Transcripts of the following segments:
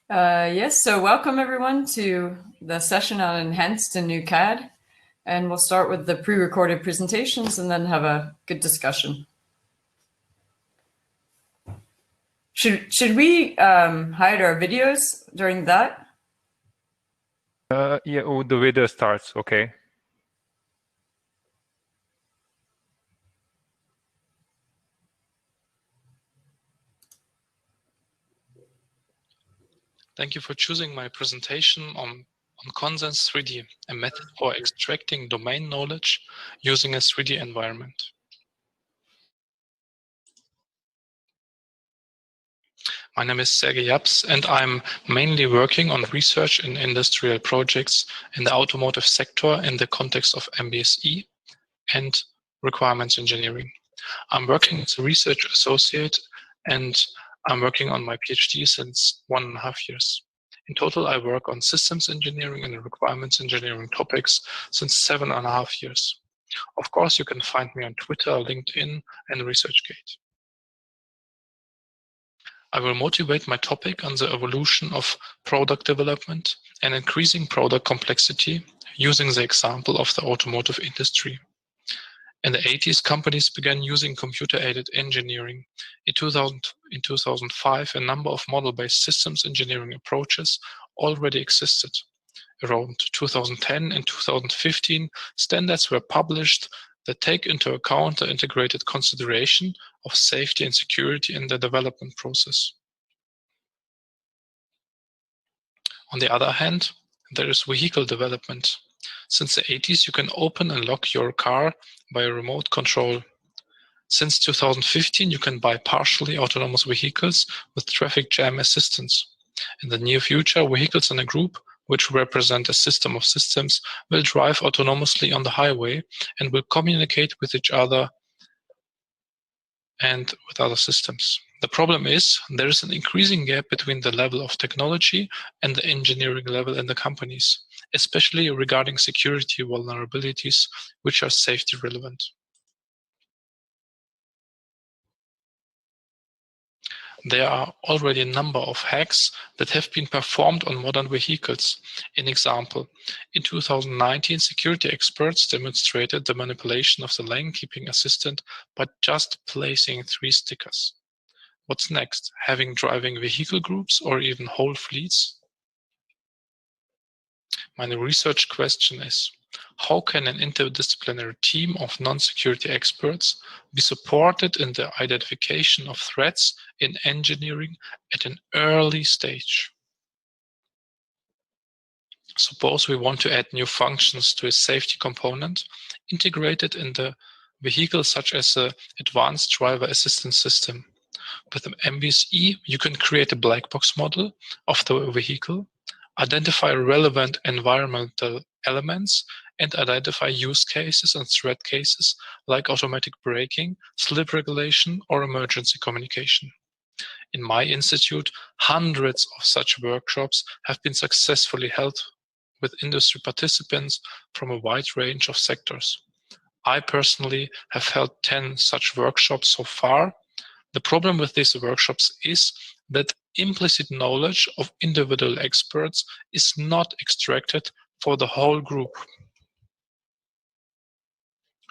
Yes, so welcome everyone to the session on Enhanced and New CAD. And we'll start with the pre-recorded presentations and then have a good discussion. Should we hide our videos during that? Yeah, oh, the video starts, okay. Thank you for choosing my presentation on Consens 3D, a method for extracting domain knowledge using a 3D environment. My name is Sergej Japs, and I'm mainly working on research in industrial projects in the automotive sector in the context of MBSE and requirements engineering. I'm working as a research associate, and I'm working on my PhD since 1.5 years. In total, I work on systems engineering and requirements engineering topics since 7.5 years. Of course, you can find me on Twitter, LinkedIn, and ResearchGate. I will motivate my topic on the evolution of product development and increasing product complexity using the example of the automotive industry. In the 80s, companies began using computer-aided engineering. In 2005, a number of model-based systems engineering approaches already existed. Around 2010 and 2015, standards were published that take into account the integrated consideration of safety and security in the development process. On the other hand, there is vehicle development. Since the 80s, you can open and lock your car by a remote control. Since 2015, you can buy partially autonomous vehicles with traffic jam assistance. In the near future, vehicles in a group, which represent a system of systems, will drive autonomously on the highway and will communicate with each other and with other systems. The problem is there is an increasing gap between the level of technology and the engineering level in the companies, especially regarding security vulnerabilities, which are safety relevant. There are already a number of hacks that have been performed on modern vehicles. An example, in 2019, security experts demonstrated the manipulation of the lane keeping assistant by just placing 3 stickers. What's next? Having driving vehicle groups or even whole fleets? My research question is, how can an interdisciplinary team of non-security experts be supported in the identification of threats in engineering at an early stage? Suppose we want to add new functions to a safety component integrated in the vehicle, such as the advanced driver assistance system. With MBSE, you can create a black box model of the vehicle, identify relevant environmental elements, and identify use cases and threat cases like automatic braking, slip regulation, or emergency communication. In my institute, hundreds of such workshops have been successfully held with industry participants from a wide range of sectors. I personally have held 10 such workshops so far. The problem with these workshops is that implicit knowledge of individual experts is not extracted for the whole group.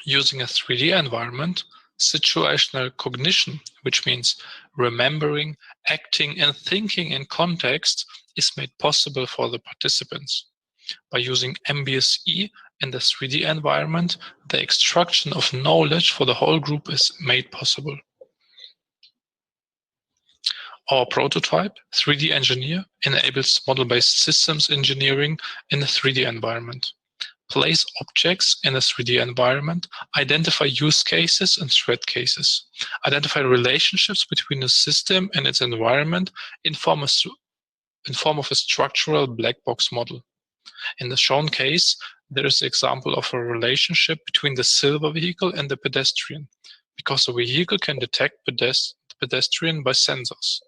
Using a 3D environment, situational cognition, which means remembering, acting, and thinking in context, is made possible for the participants. By using MBSE in the 3D environment, the extraction of knowledge for the whole group is made possible. Our prototype, 3D Engineer, enables model-based systems engineering in a 3D environment. Place objects in a 3D environment, identify use cases and threat cases, identify relationships between the system and its environment in form of a structural black box model. In the shown case, there is an example of a relationship between the silver vehicle and the pedestrian, because the vehicle can detect the pedestrian by sensors.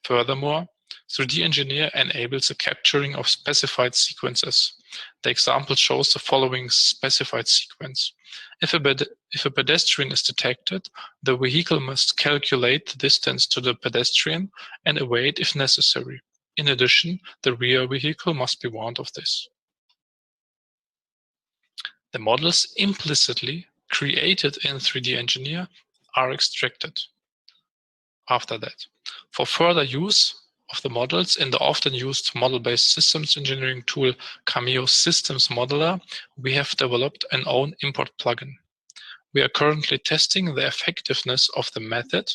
Furthermore, 3D Engineer enables the capturing of specified sequences. The example shows the following specified sequence. If If a pedestrian is detected, the vehicle must calculate the distance to the pedestrian and await if necessary. In addition, the rear vehicle must be warned of this. The models implicitly created in 3D Engineer are extracted. After that, for further use of the models in the often used model-based systems engineering tool Cameo Systems Modeler, we have developed an own import plugin. We are currently testing the effectiveness of the method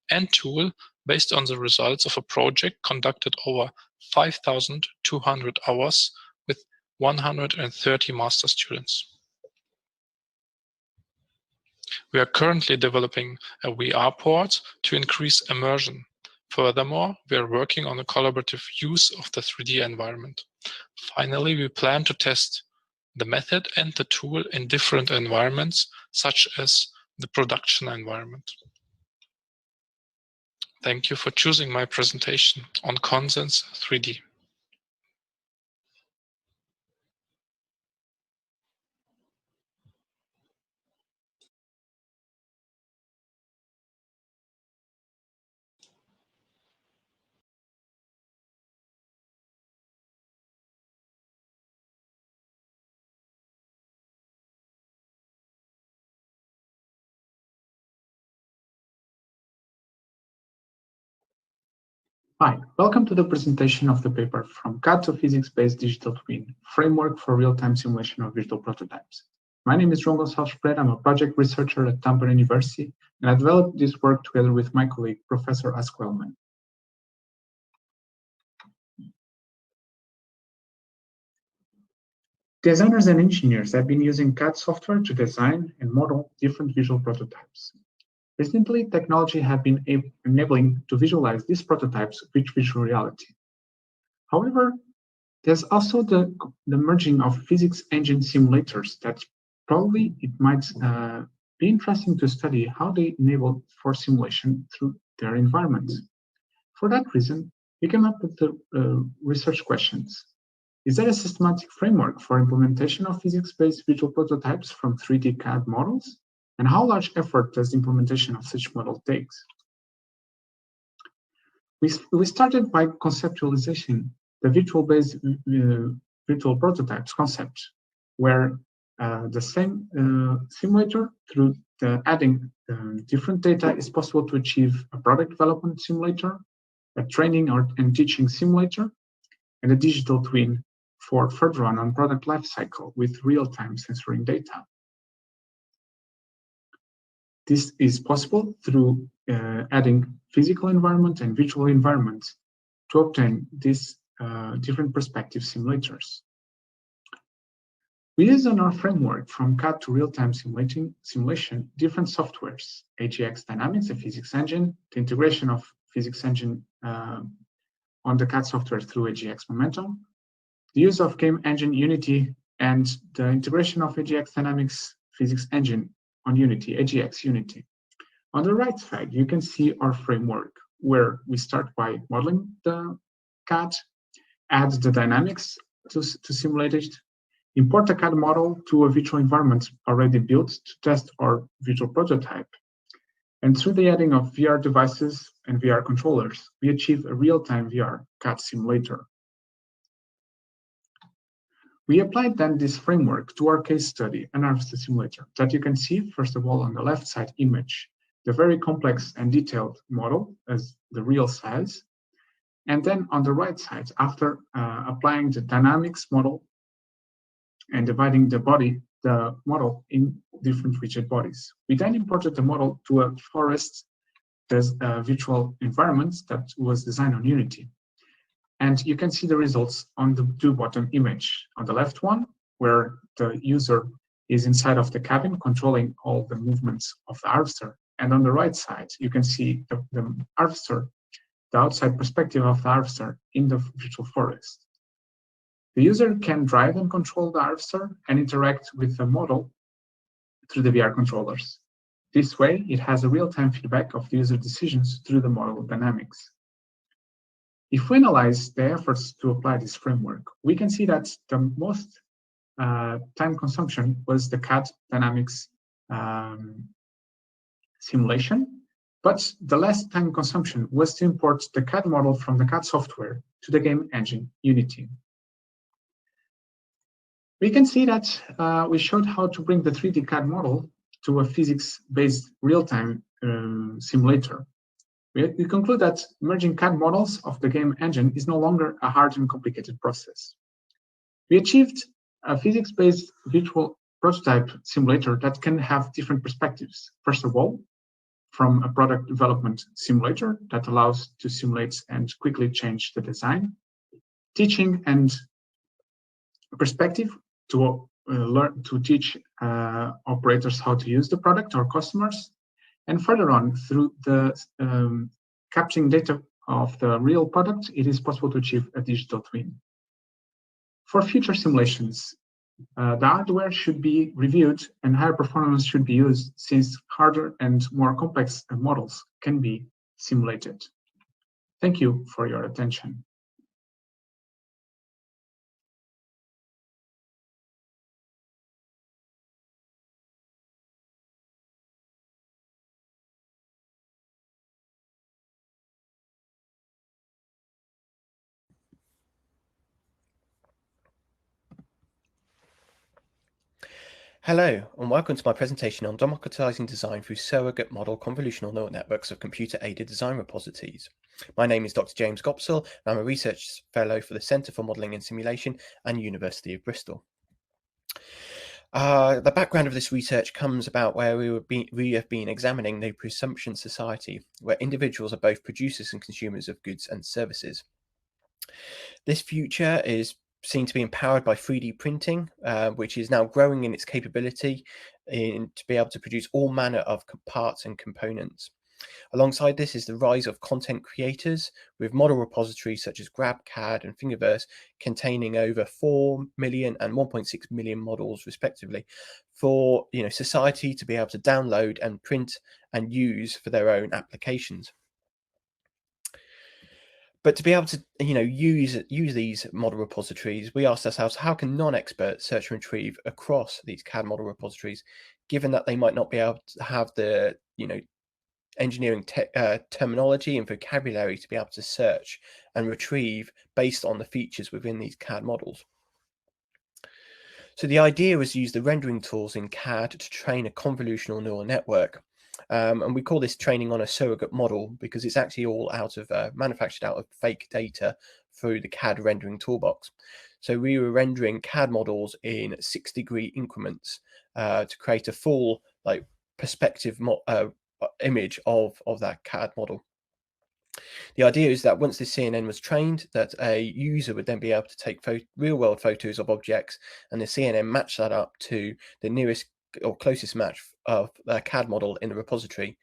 and tool based on the results of a project conducted over 5,200 hours with 130 master students. We are currently developing a VR port to increase immersion. Furthermore, we are working on a collaborative use of the 3D environment. Finally, we plan to test the method and the tool in different environments, such as the production environment. Thank you for choosing my presentation on Consens 3D. Hi, welcome to the presentation of the paper From CAD to Physics-Based Digital Twin, Framework for Real-Time Simulation of Virtual Prototypes. My name is Joao. I'm a project researcher at Tampere University, and I developed this work together with my colleague, Professor Asko Ellman. Designers and engineers have been using CAD software to design and model different visual prototypes. Recently, technology has been enabling to visualize these prototypes with virtual reality. However, there's also the merging of physics engine simulators that probably it might be interesting to study how they enable for simulation through their environments. For that reason, we came up with the research questions. Is there a systematic framework for implementation of physics-based visual prototypes from 3D CAD models? And how large effort does the implementation of such model take? We started by conceptualization the virtual-based virtual prototypes concept, where the same simulator, through adding different data, is possible to achieve a product development simulator, a training and teaching simulator, and a digital twin for further on product lifecycle with real-time sensoring data. This is possible through adding physical environment and virtual environments to obtain these different perspective simulators. We use in our framework from CAD to real-time simulation different softwares, AGX Dynamics, a physics engine, the integration of physics engine on the CAD software through AGX Momentum, the use of game engine Unity, and the integration of AGX Dynamics physics engine on Unity, AGX Unity. On the right side, you can see our framework, where we start by modeling the CAD, add the dynamics to simulate it, import a CAD model to a virtual environment already built to test our virtual prototype. And through the adding of VR devices and VR controllers, we achieve a real-time VR CAD simulator. We applied then this framework to our case study, an harvester simulator, that you can see, first of all, on the left side image, the very complex and detailed model as the real size. And then on the right side, after applying the dynamics model and dividing the model in different rigid bodies. We then imported the model to a forest virtual environment that was designed on Unity. And you can see the results on the two bottom image. On the left one, where the user is inside of the cabin controlling all the movements of the harvester. And on the right side, you can see the harvester, the outside perspective of the harvester in the virtual forest. The user can drive and control the harvester and interact with the model through the VR controllers. This way, it has a real-time feedback of the user decisions through the model dynamics. If we analyze the efforts to apply this framework, we can see that the most time consumption was the CAD Dynamics simulation, but the last time consumption was to import the CAD model from the CAD software to the game engine Unity. We can see that we showed how to bring the 3D CAD model to a physics-based real-time simulator. We conclude that merging CAD models of the game engine is no longer a hard and complicated process. We achieved a physics-based virtual prototype simulator that can have different perspectives. First of all, from a product development simulator that allows to simulate and quickly change the design, teaching and perspective to learn to teach operators how to use the product or customers, and further on through the capturing data of the real product, it is possible to achieve a digital twin. For future simulations, the hardware should be reviewed and higher performance should be used, since harder and more complex models can be simulated. Thank you for your attention. Hello, and welcome to my presentation on democratizing design through surrogate model convolutional neural networks of computer-aided design repositories. My name is Dr. James Gopsill, and I'm a research fellow for the Centre for Modelling and Simulation and University of Bristol. The background of this research comes about where we have been examining the presumption society, where individuals are both producers and consumers of goods and services. This future is seen to be empowered by 3D printing, which is now growing in its capability to be able to produce all manner of parts and components. Alongside this is the rise of content creators, with model repositories such as GrabCAD and Thingiverse containing over 4 million and 1.6 million models respectively, for society to be able to download and print and use for their own applications. But to be able to, use these model repositories, we asked ourselves, how can non-experts search and retrieve across these CAD model repositories, given that they might not be able to have the, engineering terminology and vocabulary to be able to search and retrieve based on the features within these CAD models. So the idea was to use the rendering tools in CAD to train a convolutional neural network. And we call this training on a surrogate model because it's actually all manufactured out of fake data through the CAD rendering toolbox. So we were rendering CAD models in 6-degree increments to create a full perspective image of that CAD model. The idea is that once the CNN was trained, that a user would then be able to take real-world photos of objects, and the CNN match that up to the nearest or closest match of the CAD model in the repository,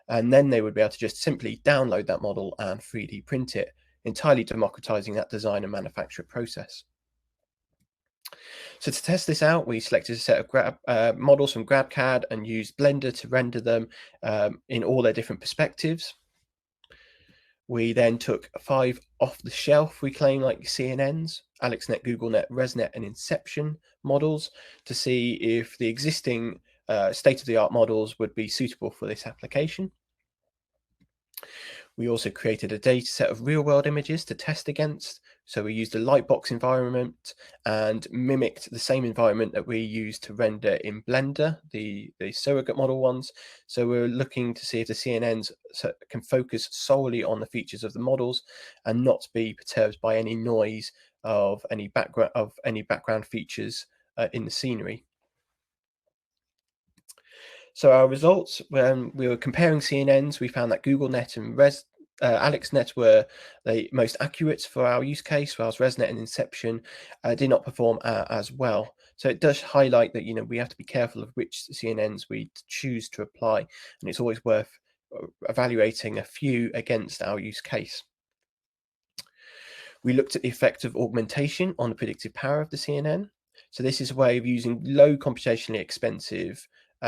and then they would be able to just simply download that model and 3D print it, entirely democratizing that design and manufacture process. So to test this out, we selected a set of models from GrabCAD and used Blender to render them in all their different perspectives. We then took 5 off-the-shelf, we claim, like CNNs, AlexNet, GoogleNet, ResNet, and Inception models to see if the existing state-of-the-art models would be suitable for this application. We also created a data set of real-world images to test against. So we used a lightbox environment and mimicked the same environment that we used to render in Blender, the surrogate model ones. So we're looking to see if the CNNs can focus solely on the features of the models and not be perturbed by any noise of any background features in the scenery. So our results, when we were comparing CNNs, we found that GoogleNet and AlexNet were the most accurate for our use case, whereas ResNet and Inception did not perform as well. So it does highlight that we have to be careful of which CNNs we choose to apply, and it's always worth evaluating a few against our use case. We looked at the effect of augmentation on the predictive power of the CNN. So this is a way of using low computationally expensive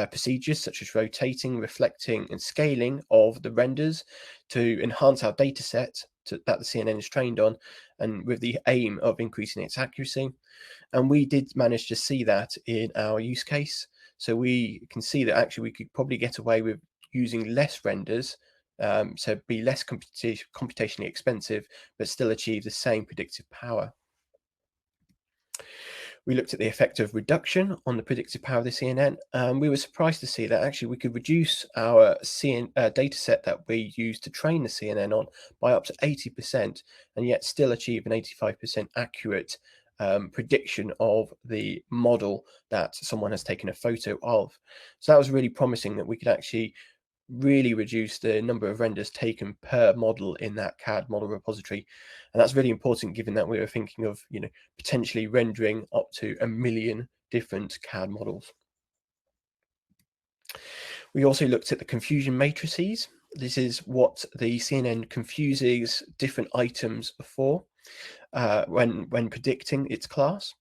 procedures such as rotating, reflecting, and scaling of the renders to enhance our data set that the CNN is trained on, and with the aim of increasing its accuracy. And we did manage to see that in our use case. So we can see that actually we could probably get away with using less renders, so be less computationally expensive, but still achieve the same predictive power. We looked at the effect of reduction on the predictive power of the CNN. We were surprised to see that actually we could reduce our data set that we use to train the CNN on by up to 80%, and yet still achieve an 85% accurate prediction of the model that someone has taken a photo of. So that was really promising, that we could actually really reduce the number of renders taken per model in that CAD model repository. And that's really important, given that we were thinking of, potentially rendering up to 1 million different CAD models. We also looked at the confusion matrices. This is what the CNN confuses different items for when predicting its class.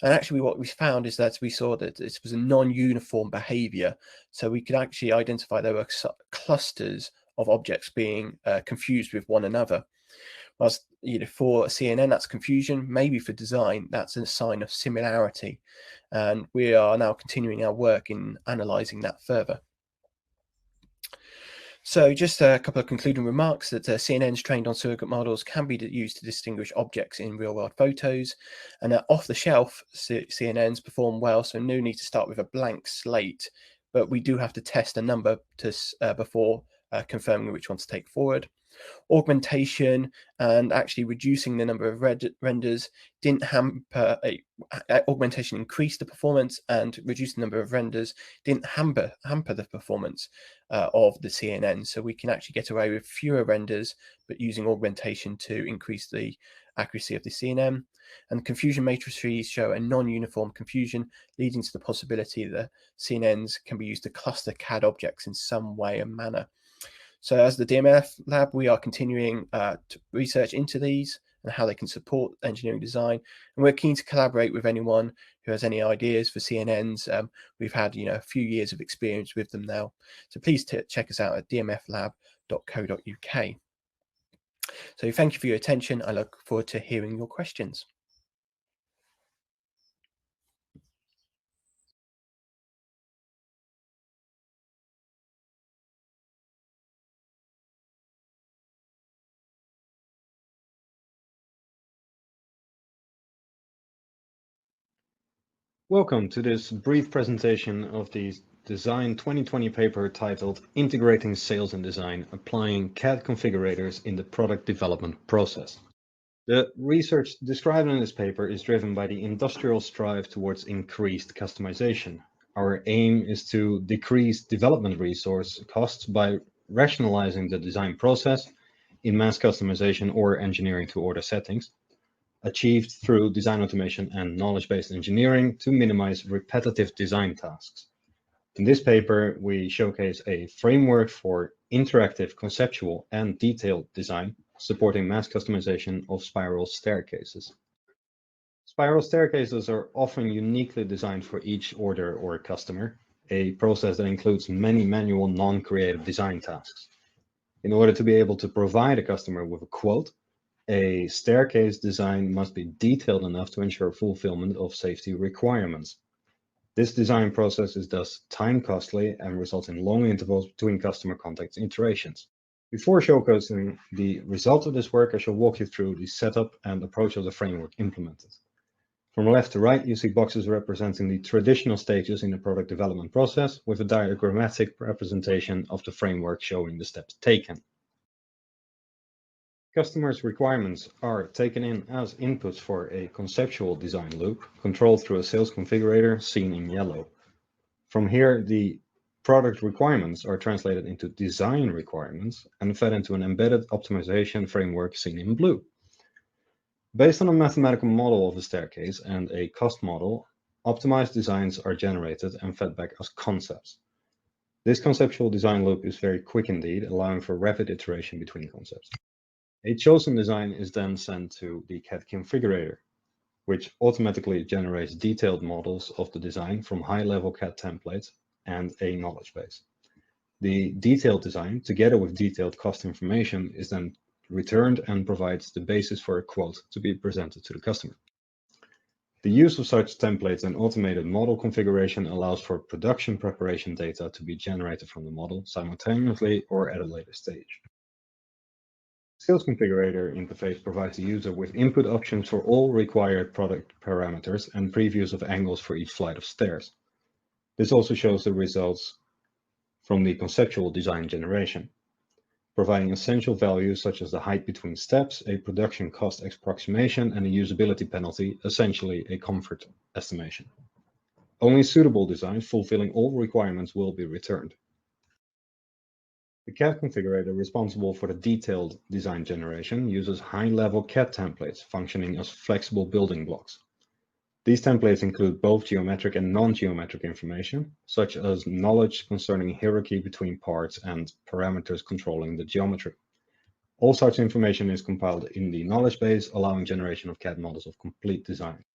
And actually what we found is that we saw that this was a non-uniform behavior. So we could actually identify there were clusters of objects being confused with one another. Whilst for CNN, that's confusion. Maybe for design, that's a sign of similarity. And we are now continuing our work in analyzing that further. So just a couple of concluding remarks, that CNNs trained on surrogate models can be used to distinguish objects in real-world photos, and off-the-shelf CNNs perform well, so no need to start with a blank slate, but we do have to test a number before confirming which one to take forward. Augmentation and actually reducing the number of renders didn't hamper augmentation increased the performance, and reducing the number of renders didn't hamper the performance of the CNN. So we can actually get away with fewer renders, but using augmentation to increase the accuracy of the CNN. And confusion matrices show a non-uniform confusion, leading to the possibility that CNNs can be used to cluster CAD objects in some way and manner. So as the DMF lab, we are continuing to research into these and how they can support engineering design. And we're keen to collaborate with anyone who has any ideas for CNNs. We've had a few years of experience with them now. So please check us out at dmflab.co.uk. So thank you for your attention. I look forward to hearing your questions. Welcome to this brief presentation of the Design 2020 paper titled Integrating Sales and Design, Applying CAD Configurators in the Product Development Process. The research described in this paper is driven by the industrial strive towards increased customization. Our aim is to decrease development resource costs by rationalizing the design process in mass customization or engineering to order settings, achieved through design automation and knowledge-based engineering to minimize repetitive design tasks. In this paper, we showcase a framework for interactive, conceptual, and detailed design, supporting mass customization of spiral staircases. Spiral staircases are often uniquely designed for each order or customer, a process that includes many manual, non-creative design tasks. In order to be able to provide a customer with a quote, a staircase design must be detailed enough to ensure fulfillment of safety requirements. This design process is thus time costly and results in long intervals between customer contact iterations. Before showcasing the result of this work, I shall walk you through the setup and approach of the framework implemented. From left to right, you see boxes representing the traditional stages in the product development process, with a diagrammatic representation of the framework showing the steps taken. Customers' requirements are taken in as inputs for a conceptual design loop, controlled through a sales configurator seen in yellow. From here, the product requirements are translated into design requirements and fed into an embedded optimization framework seen in blue. Based on a mathematical model of the staircase and a cost model, optimized designs are generated and fed back as concepts. This conceptual design loop is very quick indeed, allowing for rapid iteration between concepts. A chosen design is then sent to the CAD configurator, which automatically generates detailed models of the design from high-level CAD templates and a knowledge base. The detailed design, together with detailed cost information, is then returned and provides the basis for a quote to be presented to the customer. The use of such templates and automated model configuration allows for production preparation data to be generated from the model simultaneously or at a later stage. Sales configurator interface provides the user with input options for all required product parameters and previews of angles for each flight of stairs. This also shows the results from the conceptual design generation, providing essential values such as the height between steps, a production cost approximation, and a usability penalty, essentially a comfort estimation. Only suitable designs fulfilling all requirements will be returned. The CAD configurator responsible for the detailed design generation uses high-level CAD templates functioning as flexible building blocks. These templates include both geometric and non-geometric information, such as knowledge concerning hierarchy between parts and parameters controlling the geometry. All such information is compiled in the knowledge base, allowing generation of CAD models of complete design.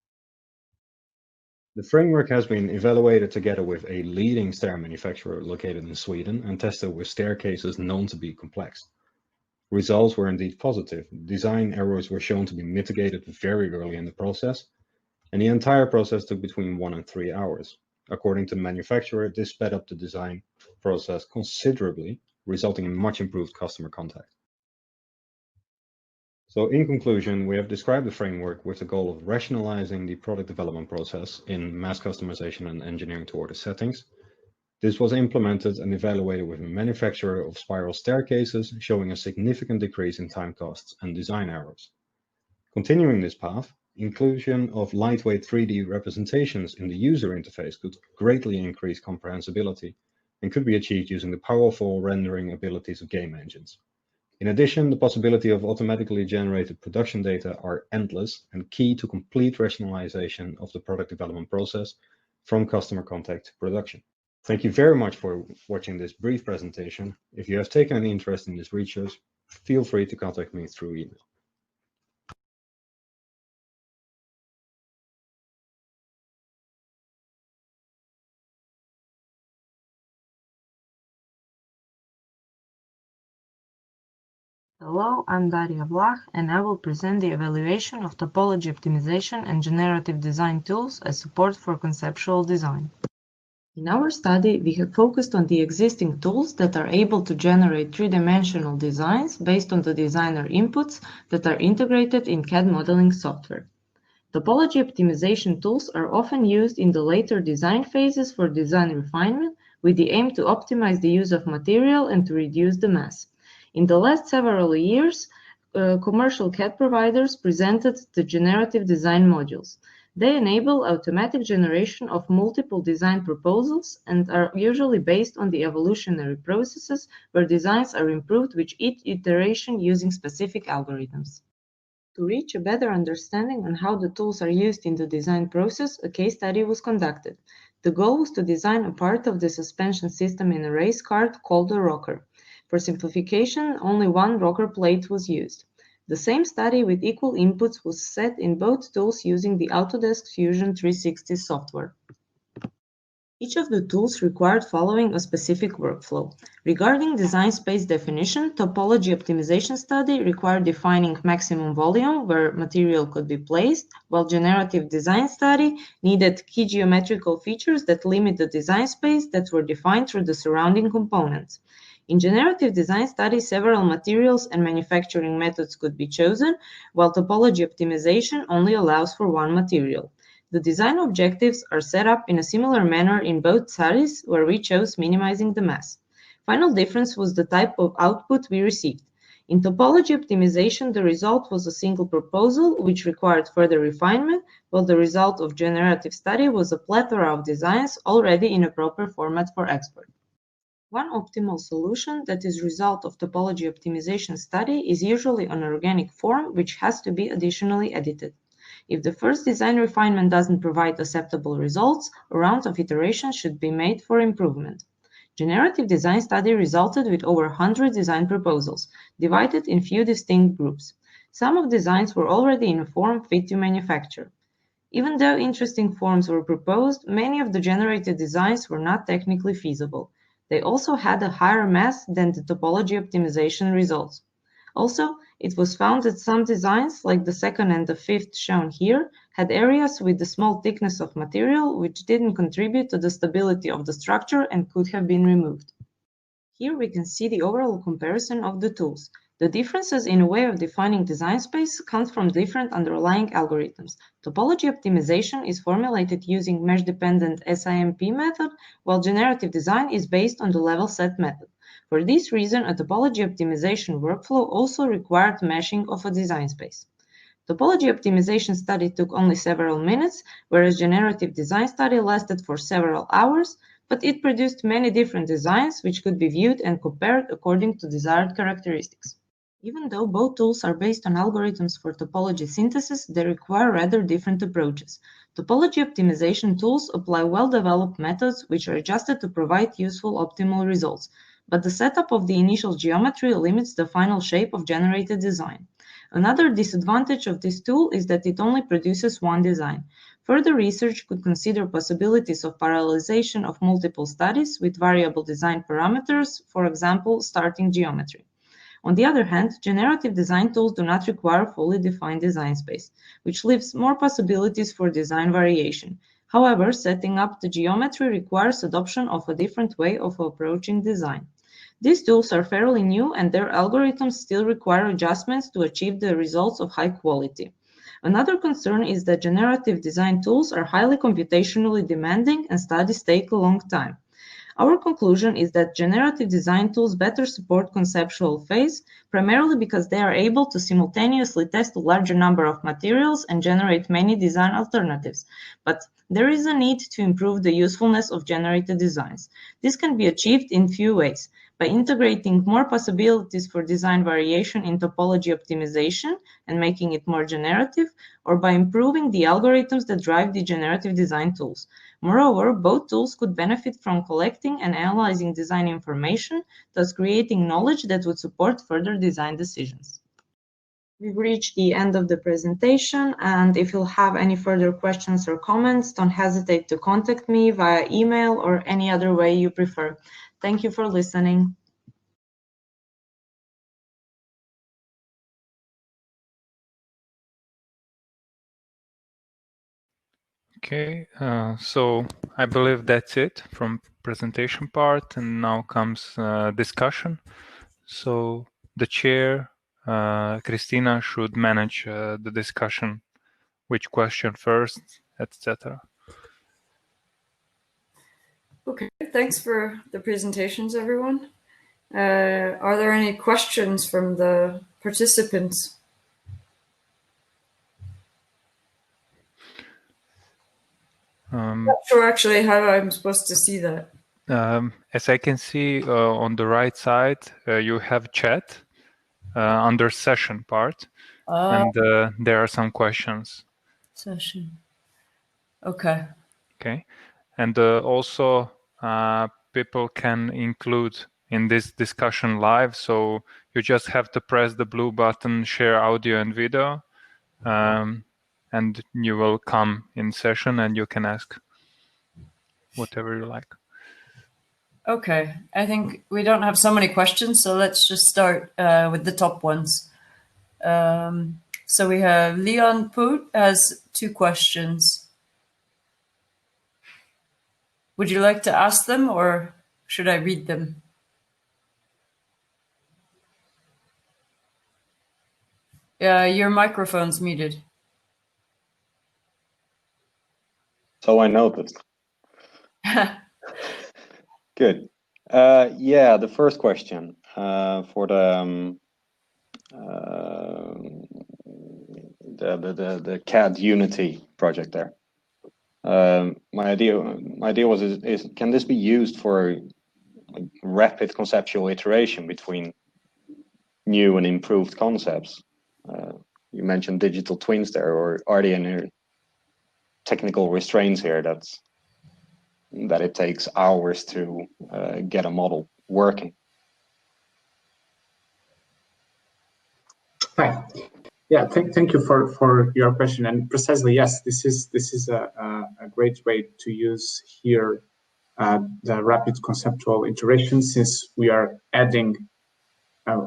The framework has been evaluated together with a leading stair manufacturer located in Sweden and tested with staircases known to be complex. Results were indeed positive. Design errors were shown to be mitigated very early in the process, and the entire process took between 1 and 3 hours. According to the manufacturer, this sped up the design process considerably, resulting in much improved customer contact. So in conclusion, we have described the framework with the goal of rationalizing the product development process in mass customization and engineering to order settings. This was implemented and evaluated with a manufacturer of spiral staircases, showing a significant decrease in time costs and design errors. Continuing this path, inclusion of lightweight 3D representations in the user interface could greatly increase comprehensibility and could be achieved using the powerful rendering abilities of game engines. In addition, the possibility of automatically generated production data are endless and key to complete rationalization of the product development process from customer contact to production. Thank you very much for watching this brief presentation. If you have taken an interest in this research, feel free to contact me through email. Hello, I'm Daria Vlach, and I will present the evaluation of topology optimization and generative design tools as support for conceptual design. In our study, we have focused on the existing tools that are able to generate three-dimensional designs based on the designer inputs that are integrated in CAD modeling software. Topology optimization tools are often used in the later design phases for design refinement with the aim to optimize the use of material and to reduce the mass. In the last several years, commercial CAD providers presented the generative design modules. They enable automatic generation of multiple design proposals and are usually based on the evolutionary processes where designs are improved with each iteration using specific algorithms. To reach a better understanding on how the tools are used in the design process, a case study was conducted. The goal was to design a part of the suspension system in a race car called a rocker. For simplification, only one rocker plate was used. The same study with equal inputs was set in both tools using the Autodesk Fusion 360 software. Each of the tools required following a specific workflow. Regarding design space definition, topology optimization study required defining maximum volume where material could be placed, while generative design study needed key geometrical features that limit the design space that were defined through the surrounding components. In generative design study, several materials and manufacturing methods could be chosen, while topology optimization only allows for one material. The design objectives are set up in a similar manner in both studies, where we chose minimizing the mass. Final difference was the type of output we received. In topology optimization, the result was a single proposal, which required further refinement, while the result of generative study was a plethora of designs already in a proper format for export. One optimal solution that is result of topology optimization study is usually an organic form which has to be additionally edited. If the first design refinement doesn't provide acceptable results, a round of iterations should be made for improvement. Generative design study resulted with over 100 design proposals, divided in few distinct groups. Some of designs were already in a form fit to manufacture. Even though interesting forms were proposed, many of the generated designs were not technically feasible. They also had a higher mass than the topology optimization results. Also, it was found that some designs, like the second and the fifth shown here, had areas with a small thickness of material which didn't contribute to the stability of the structure and could have been removed. Here we can see the overall comparison of the tools. The differences in a way of defining design space comes from different underlying algorithms. Topology optimization is formulated using mesh-dependent SIMP method, while generative design is based on the level set method. For this reason, a topology optimization workflow also required meshing of a design space. Topology optimization study took only several minutes, whereas generative design study lasted for several hours, but it produced many different designs which could be viewed and compared according to desired characteristics. Even though both tools are based on algorithms for topology synthesis, they require rather different approaches. Topology optimization tools apply well-developed methods which are adjusted to provide useful optimal results, but the setup of the initial geometry limits the final shape of generated design. Another disadvantage of this tool is that it only produces one design. Further research could consider possibilities of parallelization of multiple studies with variable design parameters, for example, starting geometry. On the other hand, generative design tools do not require fully defined design space, which leaves more possibilities for design variation. However, setting up the geometry requires adoption of a different way of approaching design. These tools are fairly new and their algorithms still require adjustments to achieve the results of high quality. Another concern is that generative design tools are highly computationally demanding and studies take a long time. Our conclusion is that generative design tools better support conceptual phase, primarily because they are able to simultaneously test a larger number of materials and generate many design alternatives. But there is a need to improve the usefulness of generated designs. This can be achieved in few ways: by integrating more possibilities for design variation in topology optimization and making it more generative, or by improving the algorithms that drive the generative design tools. Moreover, both tools could benefit from collecting and analyzing design information, thus creating knowledge that would support further design decisions. We've reached the end of the presentation, and if you'll have any further questions or comments, don't hesitate to contact me via email or any other way you prefer. Thank you for listening. Okay, so I believe that's it from presentation part, and now comes discussion. So the chair, Kristina, should manage the discussion, which question first, etc. Okay, thanks for the presentations, everyone. Are there any questions from the participants? Not sure actually how I'm supposed to see that. As I can see on the right side, you have chat under session part, and there are some questions. Session. Okay. Okay, and also people can include in this discussion live, so you just have to press the blue button, share audio and video, and you will come in session and you can ask whatever you like. Okay, I think we don't have so many questions, so let's just start with the top ones. So we have Leon Poot has 2 questions. Would you like to ask them or should I read them? Your microphone's muted. So I noticed. Good. Yeah, the first question for the CAD Unity project there. My idea was is can this be used for rapid conceptual iteration between new and improved concepts? You mentioned digital twins there, or are there any technical restraints here that it takes hours to get a model working? Hi. Yeah, thank you for your question. And precisely, yes, this is a great way to use here the rapid conceptual iteration, since we are adding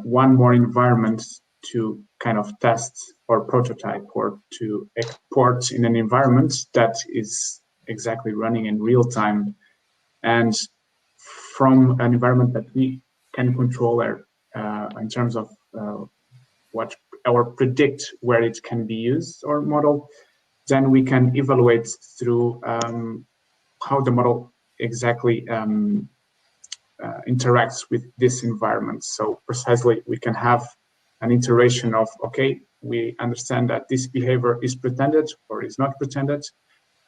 one more environment to kind of test or prototype or to export in an environment that is exactly running in real time, and from an environment that we can control in terms of what or predict where it can be used or model, then we can evaluate through how the model exactly interacts with this environment. So precisely, we can have an iteration of, okay, we understand that this behavior is pretended or is not pretended,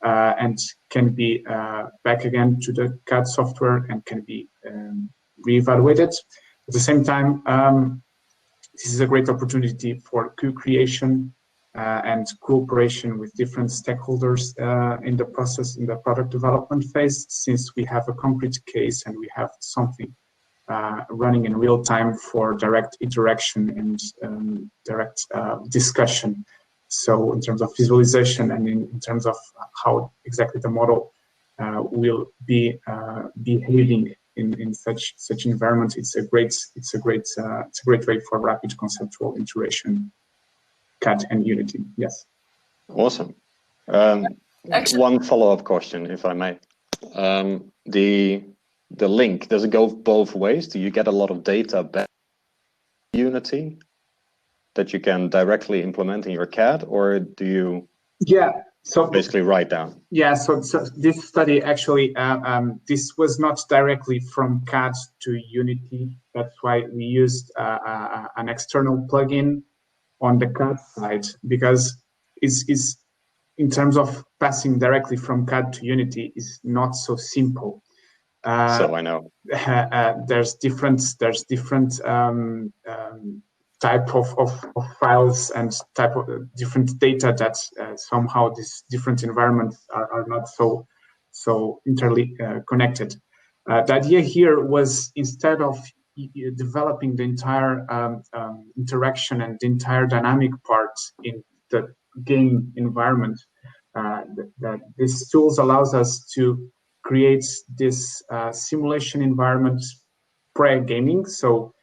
and can be back again to the CAD software and can be reevaluated. At the same time, this is a great opportunity for co-creation and cooperation with different stakeholders in the process, in the product development phase, since we have a concrete case and we have something running in real time for direct interaction and direct discussion. So in terms of visualization and in terms of how exactly the model will be behaving in such environment, it's a great way for rapid conceptual iteration, CAD and Unity. Yes. Awesome. One follow-up question, if I may. The link, does it go both ways? Do you get a lot of data back in Unity that you can directly implement in your CAD, or do you basically write down? Yeah, so this study actually, this was not directly from CAD to Unity. That's why we used an external plugin on the CAD side, because it's in terms of passing directly from CAD to Unity is not so simple. So I know there's different type of files and type of different data that somehow these different environments are not so connected. The idea here was, instead of developing the entire interaction and the entire dynamic part in the game environment, that this tools allows us to create this simulation environment pre-gaming. So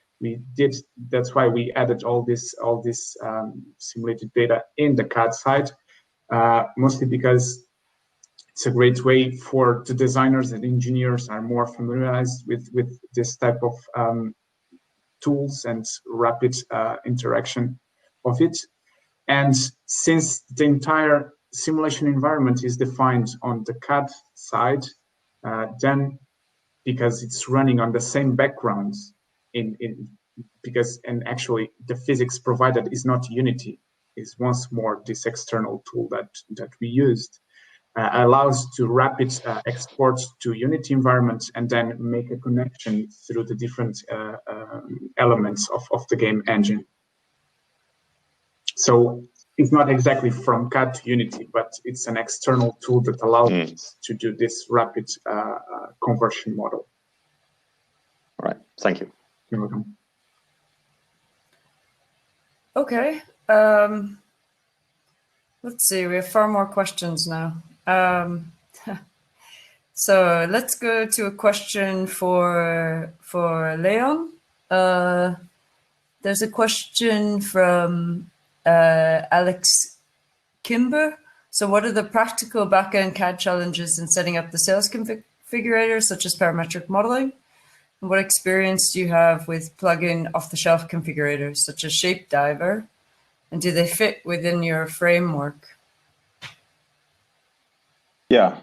that's why we added all this simulated data in the CAD side, mostly because it's a great way for the designers and engineers are more familiarized with this type of tools and rapid interaction of it. And since the entire simulation environment is defined on the CAD side, then because it's running on the same backgrounds and actually the physics provided is not Unity, is once more this external tool that we used, allows to rapid export to Unity environments and then make a connection through the different elements of the game engine. So it's not exactly from CAD to Unity, but it's an external tool that allows us to do this rapid conversion model. All right, thank you. You're welcome. Okay. Let's see, we have 4 more questions now. So let's go to a question for Leon. There's a question from Alex Kimber. So what are the practical backend CAD challenges in setting up the sales configurators, such as parametric modeling? And what experience do you have with plug-in off-the-shelf configurators, such as Shape Diver? And do they fit within your framework? Yeah,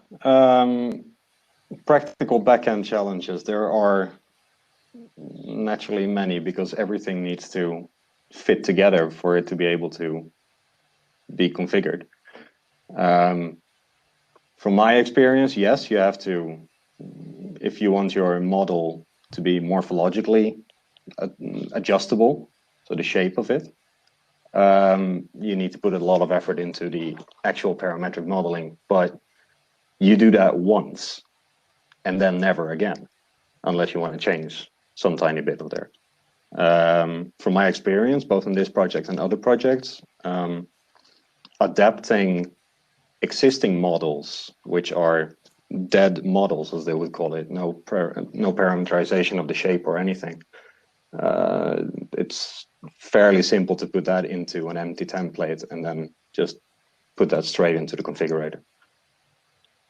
practical backend challenges. There are naturally many, because everything needs to fit together for it to be able to be configured. From my experience, yes, you have to, if you want your model to be morphologically adjustable, so the shape of it, you need to put a lot of effort into the actual parametric modeling, but you do that once and then never again, unless you want to change some tiny bit of there. From my experience, both in this project and other projects, adapting existing models, which are dead models, as they would call it, no parameterization of the shape or anything. It's fairly simple to put that into an empty template and then just put that straight into the configurator.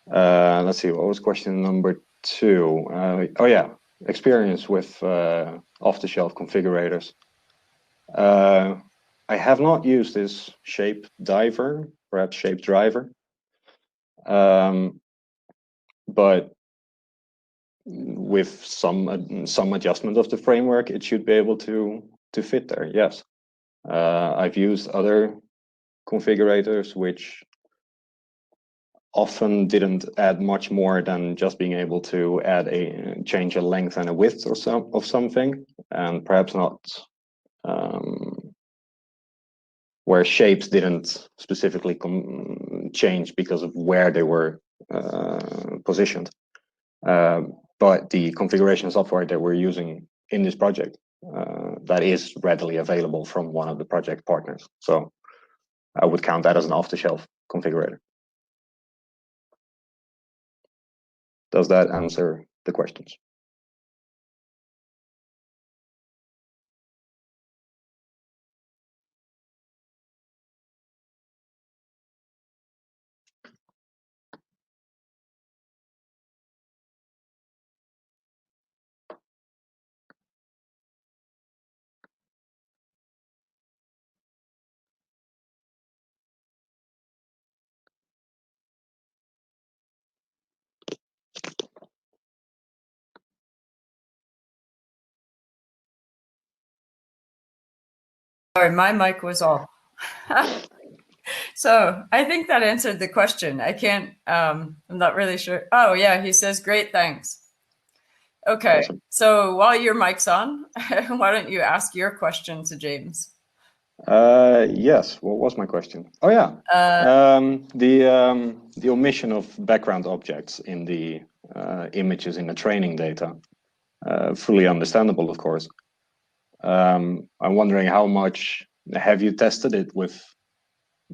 Let's see, what was question number 2? Oh yeah, experience with off-the-shelf configurators. I have not used this shape diver, perhaps shape driver, but with some adjustment of the framework, it should be able to fit there. Yes, I've used other configurators which often didn't add much more than just being able to add change a length and a width or something, and perhaps not where shapes didn't specifically change because of where they were positioned. But the configuration software that we're using in this project, that is readily available from one of the project partners. So I would count that as an off-the-shelf configurator. Does that answer the questions? Sorry, my mic was off. So I think that answered the question. I can't, I'm not really sure. Oh yeah, he says, great, thanks. Okay, Awesome. So while your mic's on, why don't you ask your question to James? Yes, what was my question? Oh yeah, the omission of background objects in the images in the training data. Fully understandable, of course. I'm wondering how much have you tested it with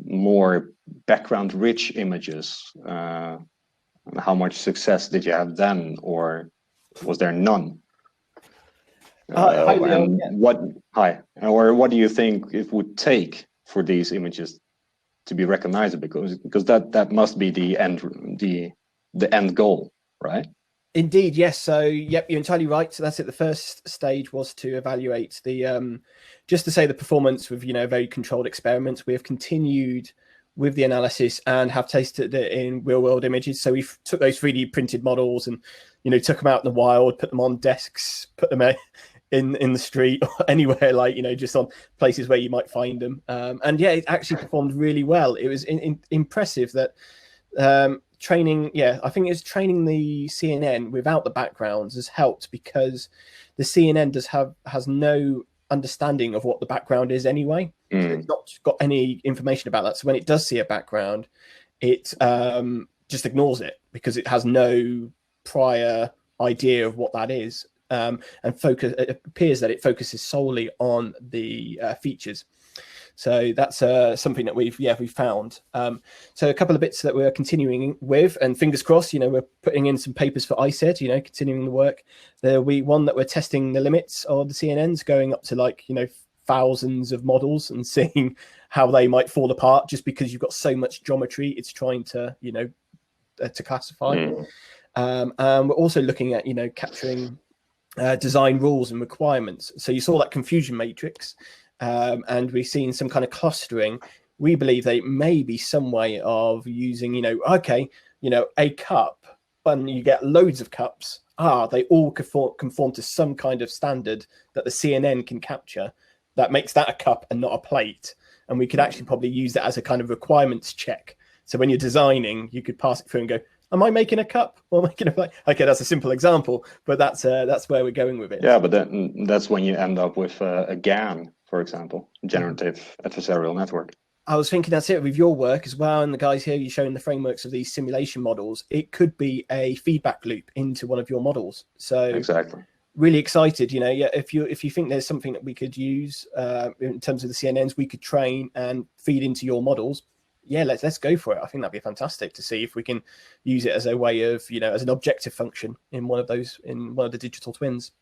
more background rich images? How much success did you have then, or was there none? Hi, Leo. And what do you think it would take for these images to be recognizable? Because that must be the end goal, right? Indeed, yes. So, yep, you're entirely right. So that's it. The first stage was to evaluate the, just to say the performance with, very controlled experiments. We have continued with the analysis and have tested it in real world images. So we took those 3D printed models and, took them out in the wild, put them on desks, put them in the street or anywhere, like, just on places where you might find them. And yeah, it actually performed really well. It was impressive that, training, I think it's training the CNN without the backgrounds has helped, because the CNN has no understanding of what the background is anyway. So it's not got any information about that. So when it does see a background, it just ignores it because it has no prior idea of what that is. And it appears that it focuses solely on the features. So that's something that we've found. So a couple of bits that we're continuing with, and fingers crossed, we're putting in some papers for ICED, continuing the work. There'll be one that we're testing the limits of the CNNs, going up to thousands of models and seeing how they might fall apart, just because you've got so much geometry it's trying to, to classify. And we're also looking at, capturing design rules and requirements. So you saw that confusion matrix. And we've seen some kind of clustering. We believe that it may be some way of using, a cup, and you get loads of cups. They all conform to some kind of standard that the CNN can capture. That makes that a cup and not a plate. And we could actually probably use that as a kind of requirements check. So when you're designing, you could pass it through and go, am I making a cup or making a plate? Okay, that's a simple example, but that's where we're going with it. Yeah, but that's when you end up with a GAN, for example, generative adversarial network. I was thinking that's it with your work as well. And the guys here, you're showing the frameworks of these simulation models. It could be a feedback loop into one of your models. So exactly. Really excited, if you think there's something that we could use in terms of the CNNs, we could train and feed into your models. Yeah, let's go for it. I think that'd be fantastic to see if we can use it as a way of, as an objective function in one of the digital twins.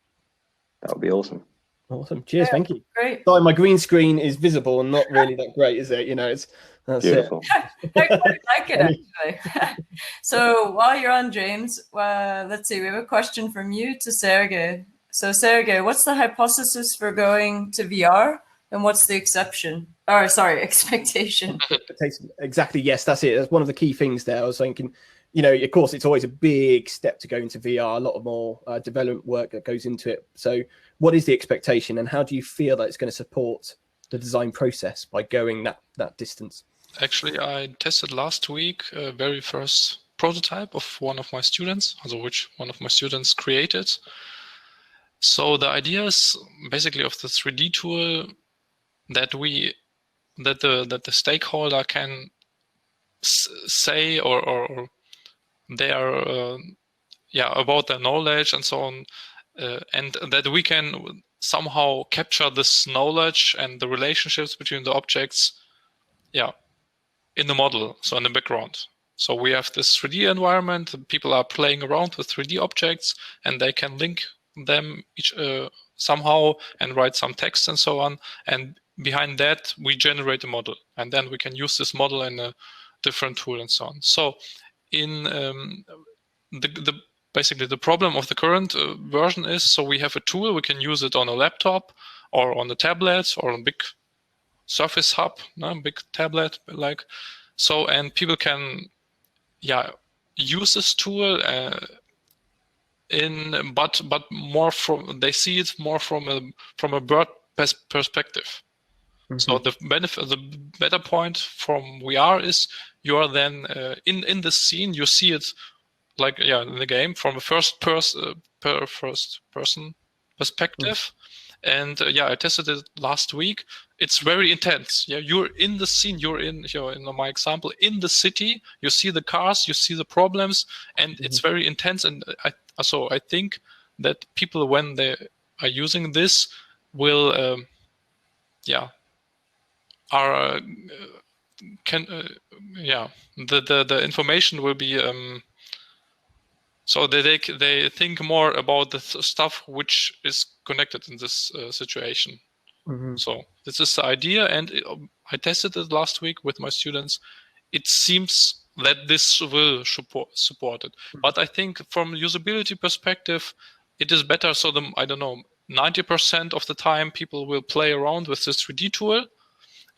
That would be awesome. Awesome. Cheers. Yeah, Thank you. great. Sorry, my green screen is visible and not really that great, is it? You know, that's Beautiful. I quite like it, actually. So while you're on, James, let's see. We have a question from you to Sergej. So Sergej, what's the hypothesis for going to VR, and what's the exception? Or sorry, expectation. Exactly. Yes, that's it. That's one of the key things there. I was thinking, you know, of course, it's always a big step to go into VR. A lot of more development work that goes into it. So, what is the expectation, and how do you feel that it's going to support the design process by going that distance? Actually, I tested last week a very first prototype of one of my students, also which one of my students created. So the idea is basically of the 3D tool that the stakeholder can say or they are about their knowledge and so on, and that we can somehow capture this knowledge and the relationships between the objects in the model, so in the background. So we have this 3D environment, people are playing around with 3D objects, and they can link them each somehow and write some text and so on, and behind that we generate a model, and then we can use this model in a different tool and so on. So in basically the problem of the current version is, so we have a tool, we can use it on a laptop or on a tablet or a big Surface Hub, big tablet like so, and people can use this tool but more from, they see it more from a bird perspective. Mm-hmm. So the better point from VR is you are then in the scene, you see it like in the game from a first person perspective. Mm-hmm. And I tested it last week. It's very intense. You're in the scene. You're in my example, in the city. You see the cars. You see the problems, and mm-hmm. It's very intense. And I think that people, when they are using this, will the information will be. So they think more about the stuff which is connected in this situation. Mm-hmm. So this is the idea, and I tested it last week with my students. It seems that this will support it, mm-hmm. But I think from usability perspective, it is better. So 90% of the time people will play around with this 3D tool.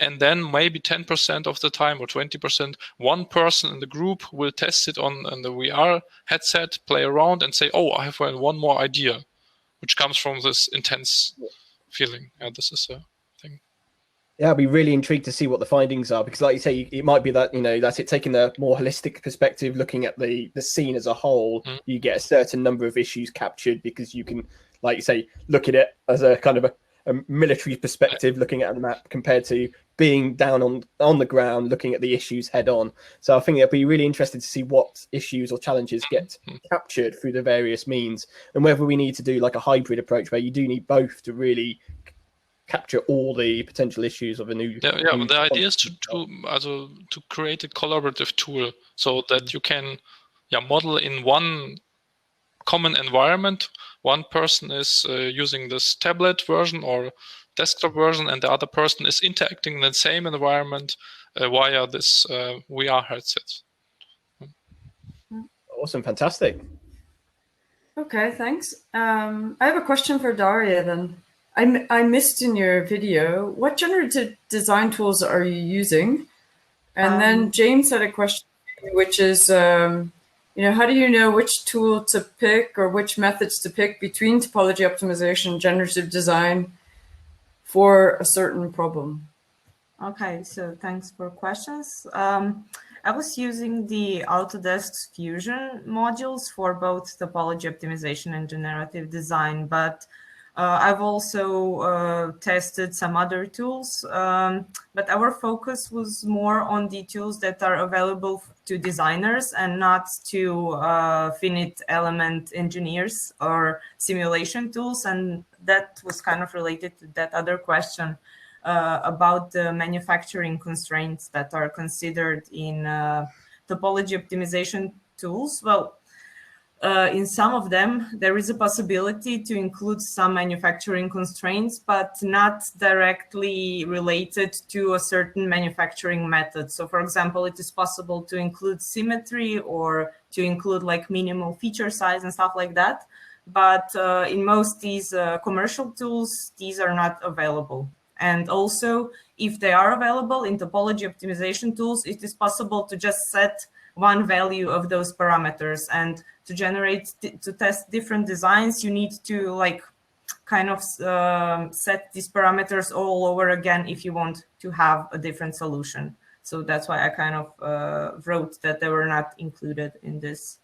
And then maybe 10% of the time or 20%, one person in the group will test it on the VR headset, play around and say, oh, I have one more idea, which comes from this intense feeling. This is a thing. Yeah, I'd be really intrigued to see what the findings are, because like you say, it might be that, that's it, taking the more holistic perspective, looking at the scene as a whole, you get a certain number of issues captured because you can, like you say, look at it as a kind of a military perspective, looking at the map compared to being down on the ground, looking at the issues head on. So I think it'll be really interesting to see what issues or challenges get captured through the various means, and whether we need to do like a hybrid approach where you do need both to really capture all the potential issues of a new. The idea is to create a collaborative tool so that you can model in one common environment. One person is using this tablet version or desktop version, and the other person is interacting in the same environment via this VR headset. Awesome, fantastic. Okay, thanks. I have a question for Daria then. I missed in your video, what generative design tools are you using? And then James had a question, which is, how do you know which tool to pick or which methods to pick between topology optimization and generative design for a certain problem? Okay, so thanks for questions. I was using the Autodesk Fusion modules for both topology optimization and generative design, but I've also tested some other tools, but our focus was more on the tools that are available to designers and not to finite element engineers or simulation tools. And that was kind of related to that other question about the manufacturing constraints that are considered in topology optimization tools. Well, in some of them, there is a possibility to include some manufacturing constraints, but not directly related to a certain manufacturing method. So for example, it is possible to include symmetry or to include like minimal feature size and stuff like that. But in most these commercial tools, these are not available. And also, if they are available in topology optimization tools, it is possible to just set one value of those parameters, and to generate, to test different designs, you need to like kind of set these parameters all over again if you want to have a different solution. So that's why I kind of wrote that they were not included in this.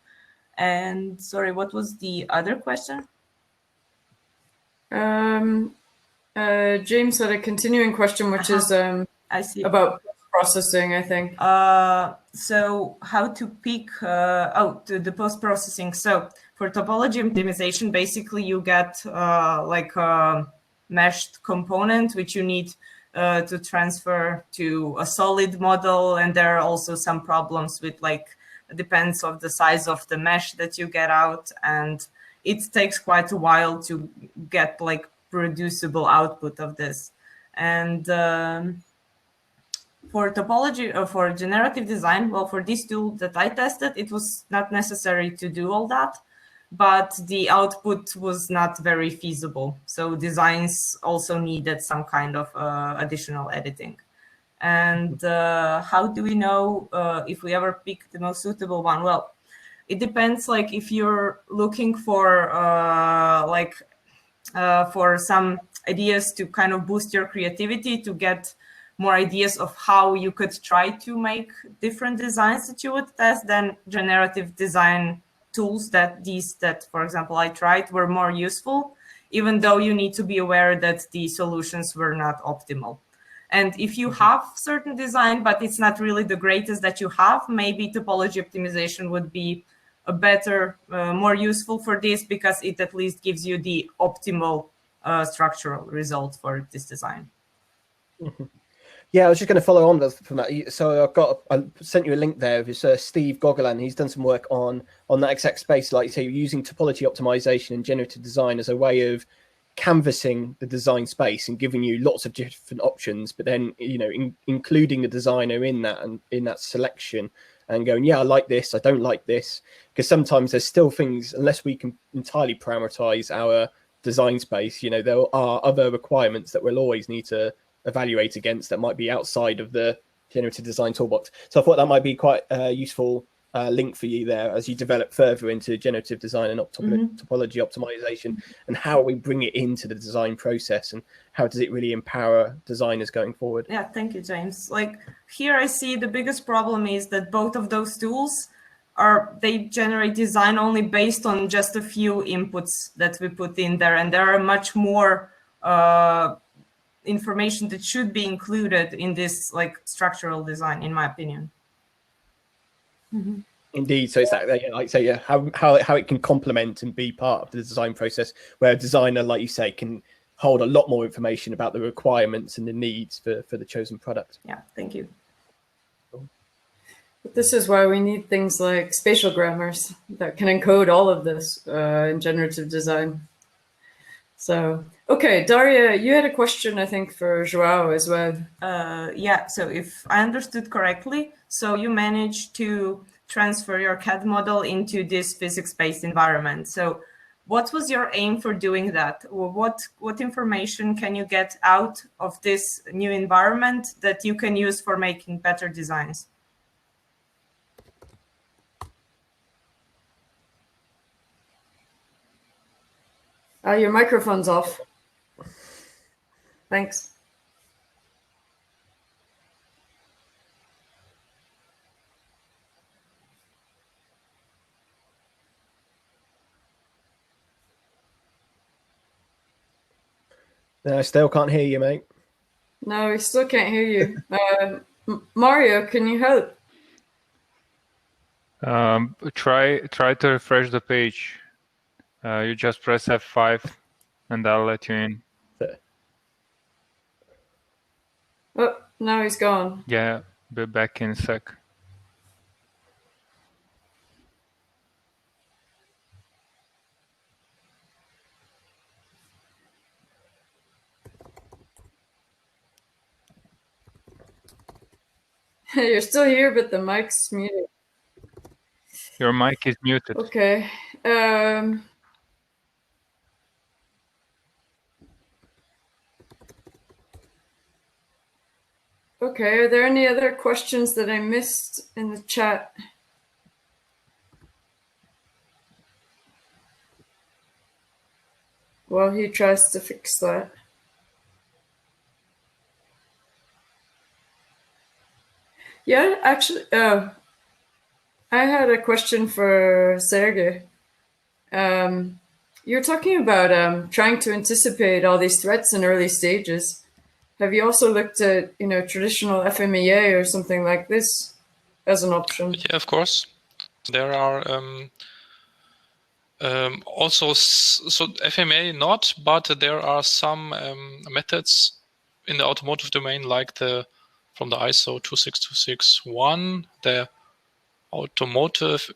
And sorry, what was the other question? James had a continuing question, which is I see. about processing, I think. So how to pick the post-processing. So for topology optimization, basically you get like a meshed component which you need to transfer to a solid model, and there are also some problems with like depends of the size of the mesh that you get out, and it takes quite a while to get like producible output of this. And for topology, for generative design, well, for this tool that I tested, it was not necessary to do all that, but the output was not very feasible. So designs also needed some kind of additional editing. And how do we know if we ever pick the most suitable one? Well, it depends. Like if you're looking for for some ideas to kind of boost your creativity, to get more ideas of how you could try to make different designs that you would test, then generative design tools that for example, I tried were more useful, even though you need to be aware that the solutions were not optimal. And if you have certain design, but it's not really the greatest that you have, maybe topology optimization would be a better, more useful for this, because it at least gives you the optimal structural result for this design. Mm-hmm. Yeah, I was just going to follow on from that. So I sent you a link there. It's Steve Gogelan. He's done some work on that exact space, like you say, using topology optimization and generative design as a way of canvassing the design space and giving you lots of different options, but then including the designer in that and in that selection, and going, yeah, I like this, I don't like this, because sometimes there's still things, unless we can entirely parameterize our design space, there are other requirements that we'll always need to evaluate against that might be outside of the generative design toolbox. So I thought that might be quite a useful link for you there as you develop further into generative design and topology optimization, and how we bring it into the design process, and how does it really empower designers going forward. Yeah, thank you, James. Like here I see the biggest problem is that both of those tools they generate design only based on just a few inputs that we put in there, and there are much more information that should be included in this like structural design, in my opinion. Mm-hmm. Indeed. So it's that, like say, yeah, how it can complement and be part of the design process, where a designer, like you say, can hold a lot more information about the requirements and the needs for the chosen product. Yeah, thank you. But this is why we need things like spatial grammars that can encode all of this in generative design. So, okay, Daria, you had a question, I think, for Joao as well. Yeah, so if I understood correctly, so you managed to transfer your CAD model into this physics-based environment. So what was your aim for doing that? Or what information can you get out of this new environment that you can use for making better designs? Your microphone's off. Thanks. I still can't hear you, mate. No, we still can't hear you. Mario, can you help? Try to refresh the page. You just press F5 and I'll let you in. Oh, now he's gone. Yeah, be back in a sec. You're still here, but the mic's muted. Your mic is muted. Okay. Okay, are there any other questions that I missed in the chat? While he tries to fix that. Yeah, actually, I had a question for Sergej. You're talking about trying to anticipate all these threats in early stages. Have you also looked at, traditional FMEA or something like this as an option? Yeah, of course. There are also, so FMEA not, but there are some methods in the automotive domain, like from the ISO 26261, the automotive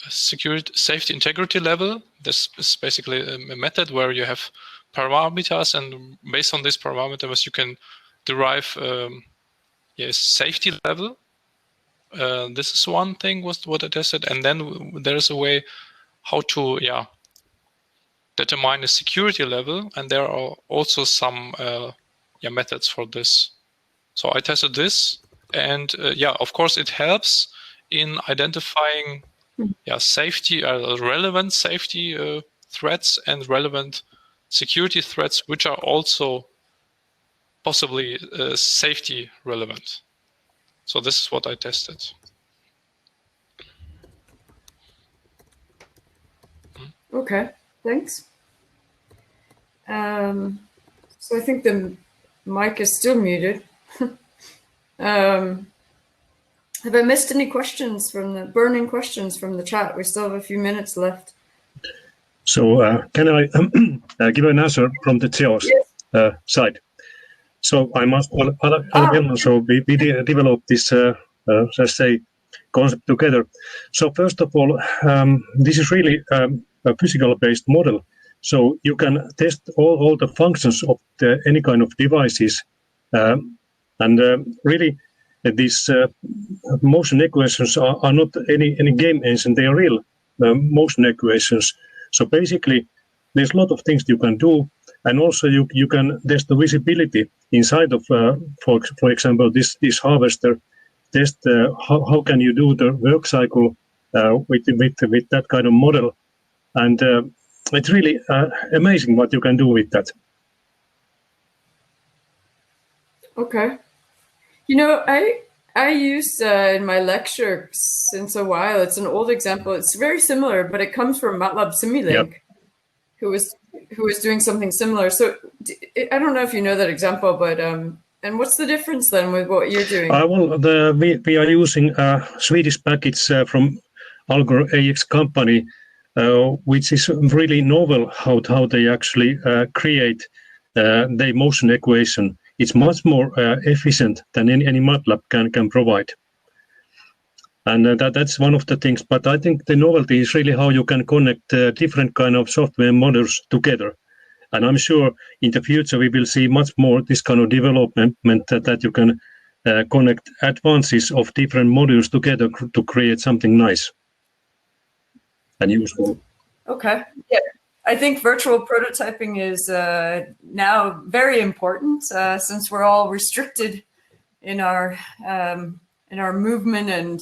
security safety integrity level. This is basically a method where you have parameters, and based on these parameters you can derive safety level. This is one thing was what I tested, and then there is a way how to determine a security level, and there are also some methods for this. So I tested this, and of course it helps in identifying safety, relevant safety threats and relevant security threats, which are also possibly safety relevant. So this is what I tested. Okay, thanks. So I think the mic is still muted. Have I missed any questions from the burning questions from the chat? We still have a few minutes left. So can I give an answer from the Theos side? So I must, so we developed this, let's say, concept together. So first of all, this is really a physical-based model. So you can test all the functions of any kind of devices, and really these motion equations are not any game engine; they are real motion equations. So basically, there's a lot of things you can do, and also you can test the visibility inside of, for example, this harvester. Test how can you do the work cycle with that kind of model, and it's really amazing what you can do with that. Okay. I used in my lecture since a while. It's an old example. It's very similar, but it comes from MATLAB Simulink, who was doing something similar. So I don't know if you know that example, but and what's the difference then with what you're doing? Well, we are using a Swedish package from Algor AX company, which is really novel how they actually create the motion equation. It's much more efficient than any MATLAB can provide. And that's one of the things. But I think the novelty is really how you can connect different kind of software models together. And I'm sure in the future we will see much more this kind of development that you can connect advances of different modules together to create something nice and useful. Okay. Yeah. I think virtual prototyping is now very important since we're all restricted in our movement and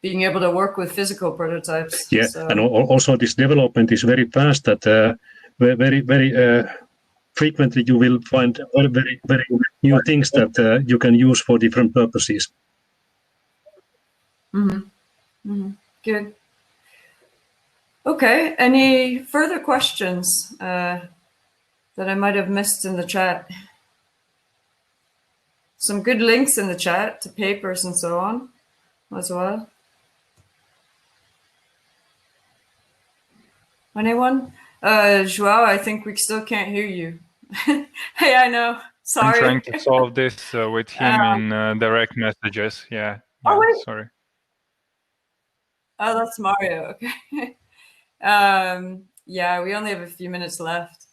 being able to work with physical prototypes. Yeah, so. And also this development is very fast. That very frequently you will find very new things that you can use for different purposes. Mm-hmm. Mm-hmm. Good. Okay, any further questions that I might have missed in the chat? Some good links in the chat to papers and so on as well. Anyone? Joao, I think we still can't hear you. Hey, I know. Sorry. I'm trying to solve this with him in direct messages. Yeah. Oh, wait. Sorry. Oh, that's Mario. Okay. Yeah, we only have a few minutes left.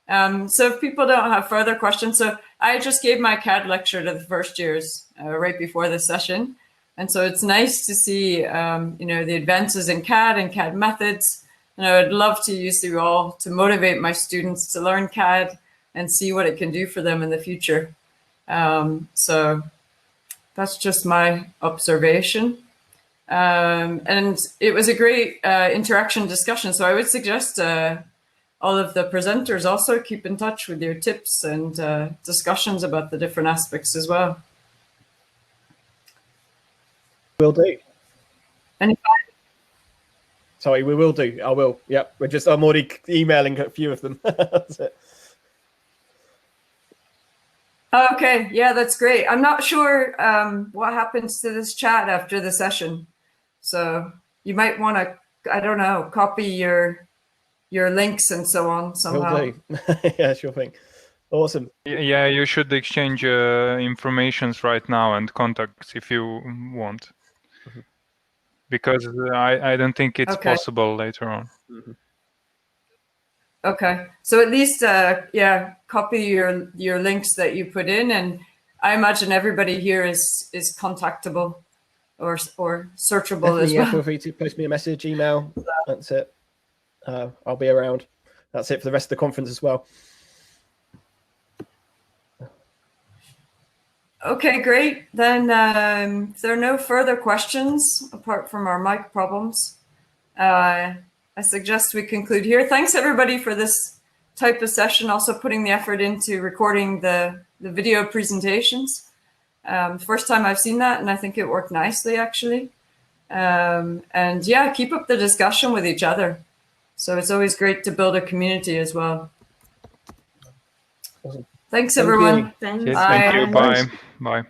So if people don't have further questions, so I just gave my CAD lecture to the first years right before this session. And so it's nice to see, the advances in CAD and CAD methods. And I would love to use you all to motivate my students to learn CAD and see what it can do for them in the future. So that's just my observation. And it was a great interaction discussion. So I would suggest all of the presenters also keep in touch with your tips and discussions about the different aspects as well. Will do. And sorry, we will do. I will. Yep. I'm already emailing a few of them. That's it. Okay. Yeah, that's great. I'm not sure what happens to this chat after the session. So you might want to, I don't know, copy your links and so on somehow. Will do. Yeah, sure thing. Awesome. Yeah, you should exchange informations right now and contacts if you want. Because I don't think it's possible later on. Okay, so at least copy your links that you put in, and I imagine everybody here is contactable or searchable. Definitely, as well. Yeah, feel free to post me a message, email. That's it. I'll be around. That's it for the rest of the conference as well. Okay, great. Then if there are no further questions apart from our mic problems, I suggest we conclude here. Thanks everybody for this type of session, also putting the effort into recording the video presentations. First time I've seen that, and I think it worked nicely actually. And yeah, keep up the discussion with each other. So it's always great to build a community as well. Awesome. Thanks everyone. Thanks. Yes, thank you. Bye. Bye.